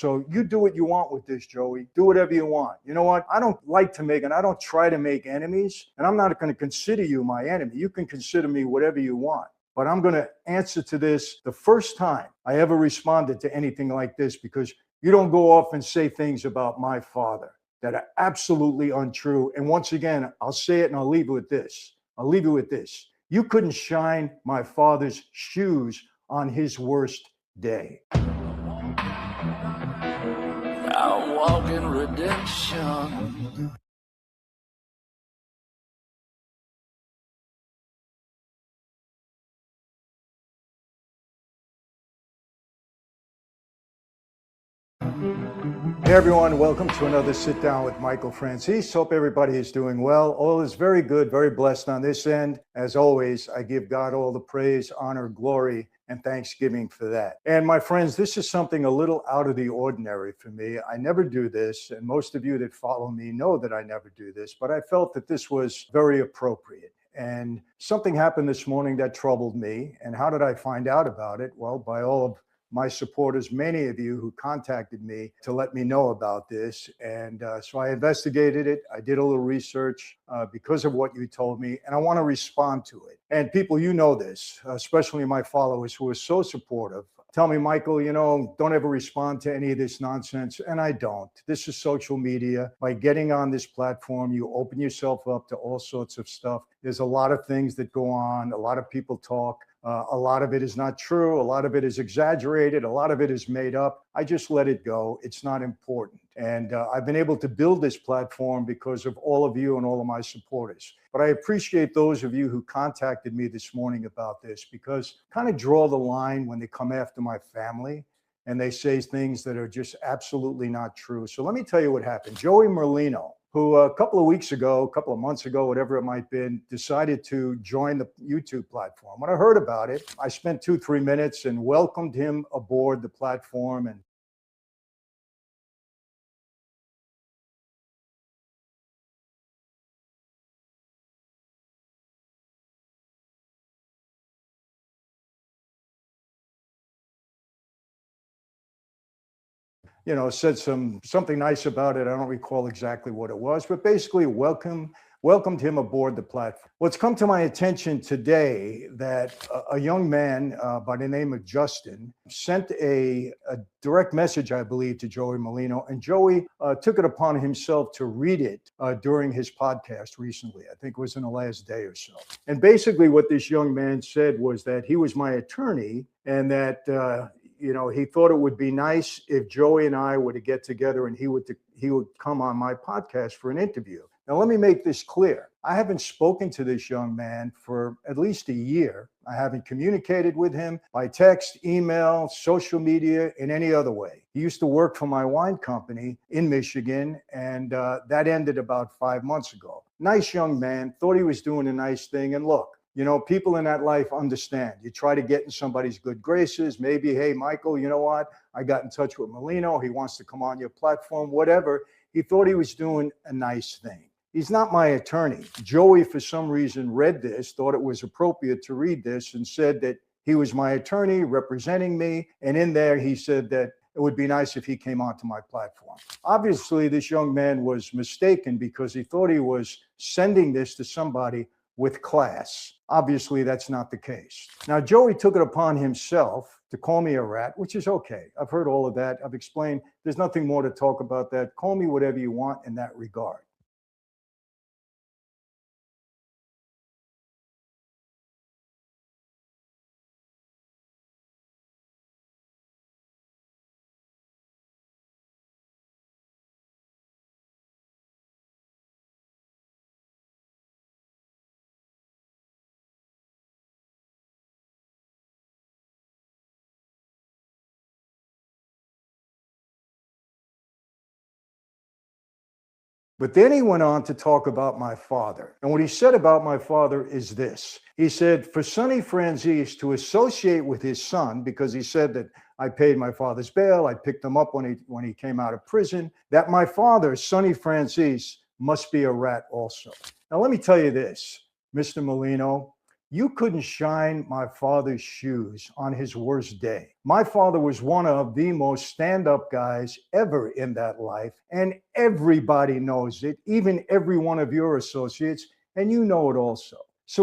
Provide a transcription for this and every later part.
So you do what you want with this, Joey. Do whatever you want. You know what? I don't like to make, and I don't try to make enemies, and I'm not going to consider you my enemy. You can consider me whatever you want. But I'm going to answer to this the first time I ever responded to anything like this, because you don't go off and say things about my father that are absolutely untrue. And once again, I'll say it and I'll leave it with this. You couldn't shine my father's shoes on his worst day. I'm walking redemption. Hey everyone, welcome to another Sit Down with Michael Franzese. Hope everybody is doing well. All is very good, very blessed on this end. As always, I give God all the praise, honor, glory, and thanksgiving for that. And my friends, this is something a little out of the ordinary for me. I never do this, and most of you that follow me know that I never do this, but I felt that this was very appropriate. And something happened this morning that troubled me. And how did I find out about it? Well, by all of my supporters, many of you who contacted me to let me know about this. And so I investigated it. I did a little research because of what you told me, and I want to respond to it. And people, you know this, especially my followers who are so supportive, tell me, Michael, don't ever respond to any of this nonsense. And I don't. This is social media. By getting on this platform, you open yourself up to all sorts of stuff. There's a lot of things that go on. A lot of people talk. A lot of it is not true. A lot of it is exaggerated. A lot of it is made up. I just let it go. It's not important. And I've been able to build this platform because of all of you and all of my supporters. But I appreciate those of you who contacted me this morning about this, because kind of draw the line when they come after my family and they say things that are just absolutely not true. So let me tell you what happened. Joey Merlino, who a couple of months ago, whatever it might have been, decided to join the YouTube platform. When I heard about it, I spent 2-3 minutes and welcomed him aboard the platform. And said something nice about it. I don't recall exactly what it was, but basically welcomed him aboard the platform. What's come to my attention today that a young man by the name of Justin sent a direct message, I believe, to Joey Merlino, and Joey took it upon himself to read it during his podcast recently. I think it was in the last day or so. And basically what this young man said was that he was my attorney, and that he thought it would be nice if Joey and I were to get together and he would come on my podcast for an interview. Now, let me make this clear. I haven't spoken to this young man for at least a year. I haven't communicated with him by text, email, social media, in any other way. He used to work for my wine company in Michigan, and that ended about 5 months ago. Nice young man, thought he was doing a nice thing. And look, people in that life understand. You try to get in somebody's good graces. Maybe, hey, Michael, you know what? I got in touch with Merlino. He wants to come on your platform, whatever. He thought he was doing a nice thing. He's not my attorney. Joey, for some reason, read this, thought it was appropriate to read this, and said that he was my attorney representing me. And in there, he said that it would be nice if he came onto my platform. Obviously, this young man was mistaken because he thought he was sending this to somebody with class. Obviously, that's not the case. Now, Joey took it upon himself to call me a rat, which is okay. I've heard all of that. I've explained there's nothing more to talk about that. Call me whatever you want in that regard. But then he went on to talk about my father. And what he said about my father is this. He said, for Sonny Franzese to associate with his son, because he said that I paid my father's bail, I picked him up when he came out of prison, that my father, Sonny Franzese, must be a rat also. Now, let me tell you this, Mr. Merlino, You couldn't shine my father's shoes on his worst day. My father was one of the most stand up guys ever in that life, and everybody knows it, even every one of your associates, and you know it also. So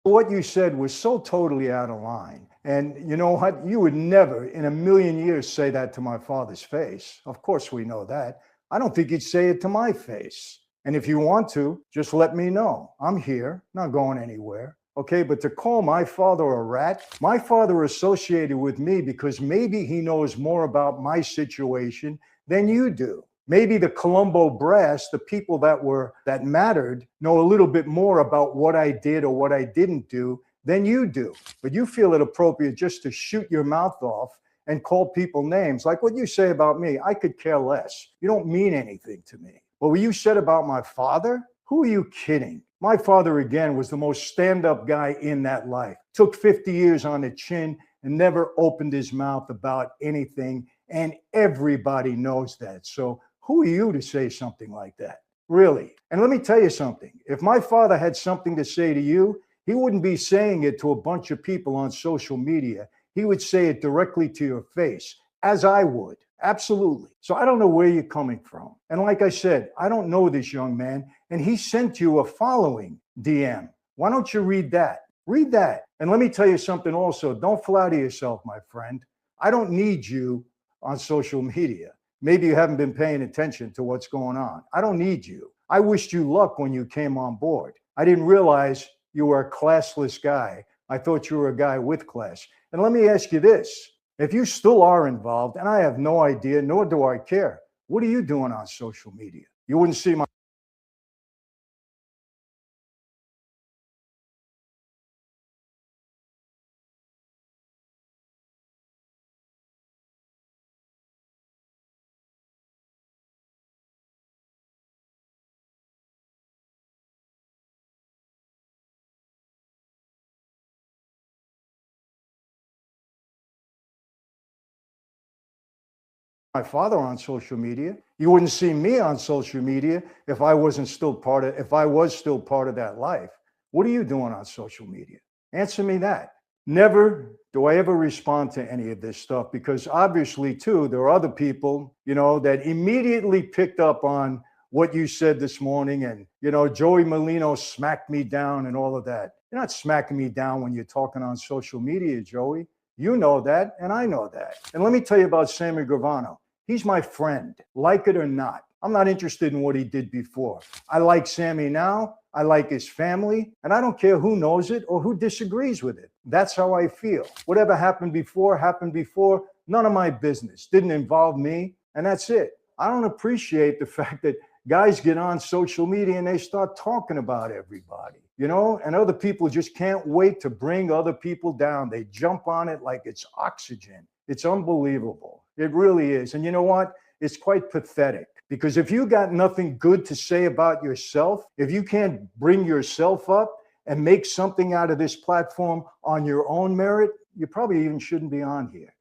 what you said was so totally out of line. And you know what? You would never in a million years say that to my father's face. Of course, we know that. I don't think you'd say it to my face. And if you want to, just let me know. I'm here, not going anywhere. Okay, but to call my father a rat, my father associated with me because maybe he knows more about my situation than you do. Maybe the Colombo brass, the people that mattered, know a little bit more about what I did or what I didn't do than you do. But you feel it appropriate just to shoot your mouth off and call people names. Like what you say about me, I could care less. You don't mean anything to me. But what you said about my father, who are you kidding? My father, again, was the most stand up guy in that life. Took 50 years on the chin and never opened his mouth about anything. And everybody knows that. So who are you to say something like that? Really? And let me tell you something. If my father had something to say to you, he wouldn't be saying it to a bunch of people on social media. He would say it directly to your face, as I would. Absolutely. So I don't know where you're coming from. And like I said, I don't know this young man, and he sent you a following DM. Why don't you read that? Read that. And let me tell you something also. Don't flatter yourself, my friend. I don't need you on social media. Maybe you haven't been paying attention to what's going on. I don't need you. I wished you luck when you came on board. I didn't realize you were a classless guy. I thought you were a guy with class. And let me ask you this. If you still are involved, and I have no idea, nor do I care, what are you doing on social media? You wouldn't see my father on social media. You wouldn't see me on social media if I wasn't still part of if I was still part of that life. What are you doing on social media? Answer me that. Never do I ever respond to any of this stuff because obviously too there are other people, that immediately picked up on what you said this morning and Joey Merlino smacked me down and all of that. You're not smacking me down when you're talking on social media, Joey. You know that, and I know that. And let me tell you about Sammy Gravano. He's my friend, like it or not. I'm not interested in what he did before. I like Sammy now. I like his family, and I don't care who knows it or who disagrees with it. That's how I feel. Whatever happened before, none of my business. Didn't involve me, and that's it. I don't appreciate the fact that guys get on social media and they start talking about everybody, and other people just can't wait to bring other people down. They jump on it like it's oxygen. It's unbelievable. It really is. And you know what? It's quite pathetic because if you got nothing good to say about yourself, if you can't bring yourself up and make something out of this platform on your own merit, you probably even shouldn't be on here.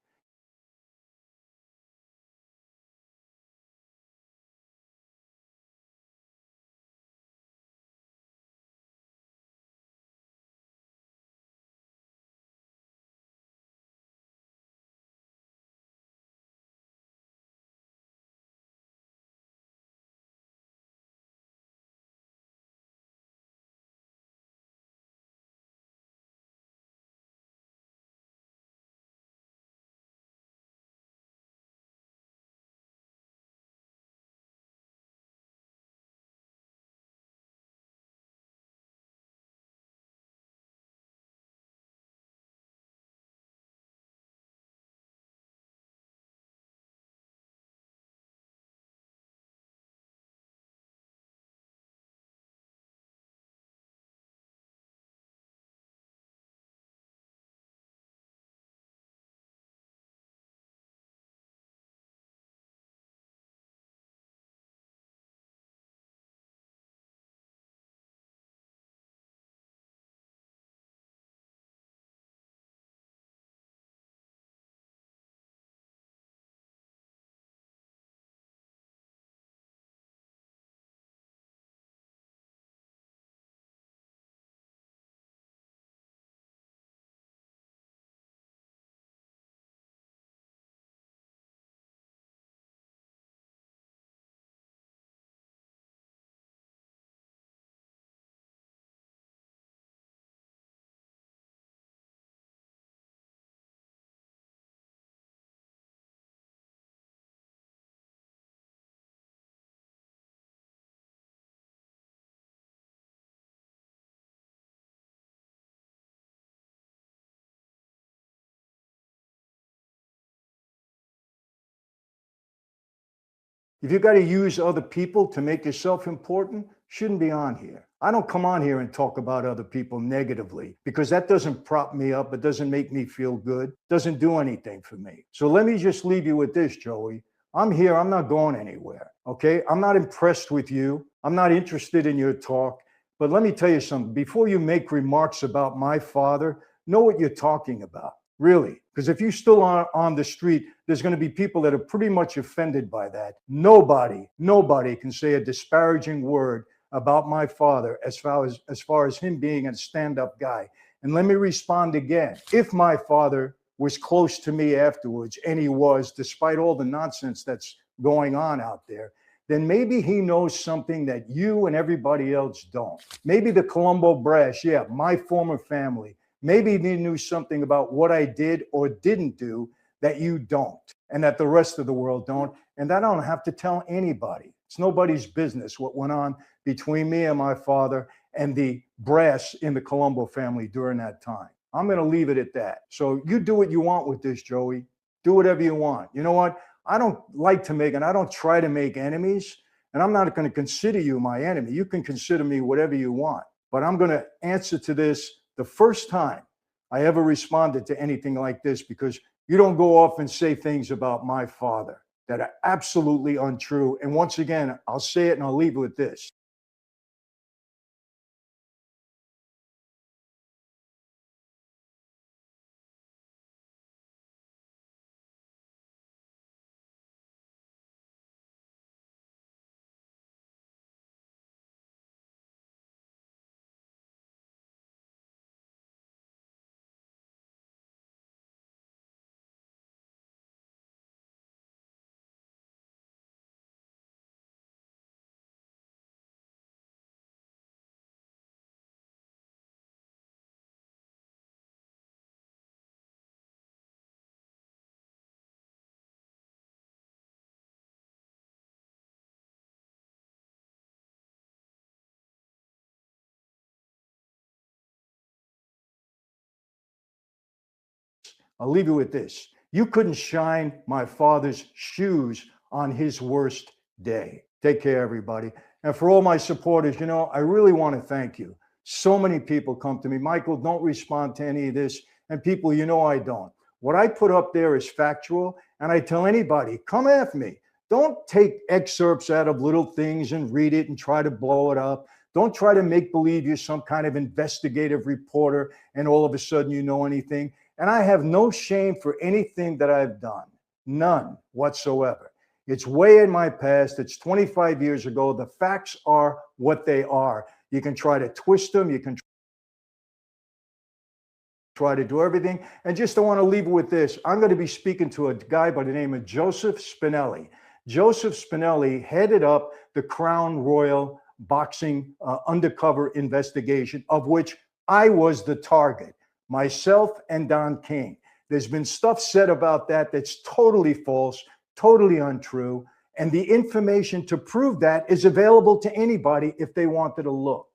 If you got to use other people to make yourself important, shouldn't be on here. I don't come on here and talk about other people negatively because that doesn't prop me up. It doesn't make me feel good. Doesn't do anything for me. So let me just leave you with this, Joey. I'm here. I'm not going anywhere. Okay. I'm not impressed with you. I'm not interested in your talk. But let me tell you something. Before you make remarks about my father, know what you're talking about. Really. Because if you still are on the street, there's going to be people that are pretty much offended by that. Nobody can say a disparaging word about my father as far as him being a stand-up guy. And let me respond again. If my father was close to me afterwards, and he was, despite all the nonsense that's going on out there, then maybe he knows something that you and everybody else don't. Maybe the Colombo Brass, yeah, my former family, maybe they knew something about what I did or didn't do that you don't, and that the rest of the world don't. And I don't have to tell anybody. It's nobody's business what went on between me and my father and the brass in the Colombo family during that time. I'm going to leave it at that. So you do what you want with this, Joey. Do whatever you want. You know what? I don't like to make, and I don't try to make enemies, and I'm not going to consider you my enemy. You can consider me whatever you want, but I'm going to answer to this the first time I ever responded to anything like this, because you don't go off and say things about my father that are absolutely untrue. And once again, I'll say it and I'll leave it with this. I'll leave you with this. You couldn't shine my father's shoes on his worst day. Take care, everybody. And for all my supporters, I really want to thank you. So many people come to me, Michael, don't respond to any of this. And people, I don't. What I put up there is factual. And I tell anybody, come after me. Don't take excerpts out of little things and read it and try to blow it up. Don't try to make believe you're some kind of investigative reporter and all of a sudden you know anything. And I have no shame for anything that I've done. None whatsoever. It's way in my past. It's 25 years ago. The facts are what they are. You can try to twist them. You can try to do everything. And just I want to leave it with this. I'm going to be speaking to a guy by the name of Joseph Spinelli. Joseph Spinelli headed up the Crown Royal boxing undercover investigation, of which I was the target. Myself and Don King. There's been stuff said about that that's totally false, totally untrue. And the information to prove that is available to anybody if they wanted to look.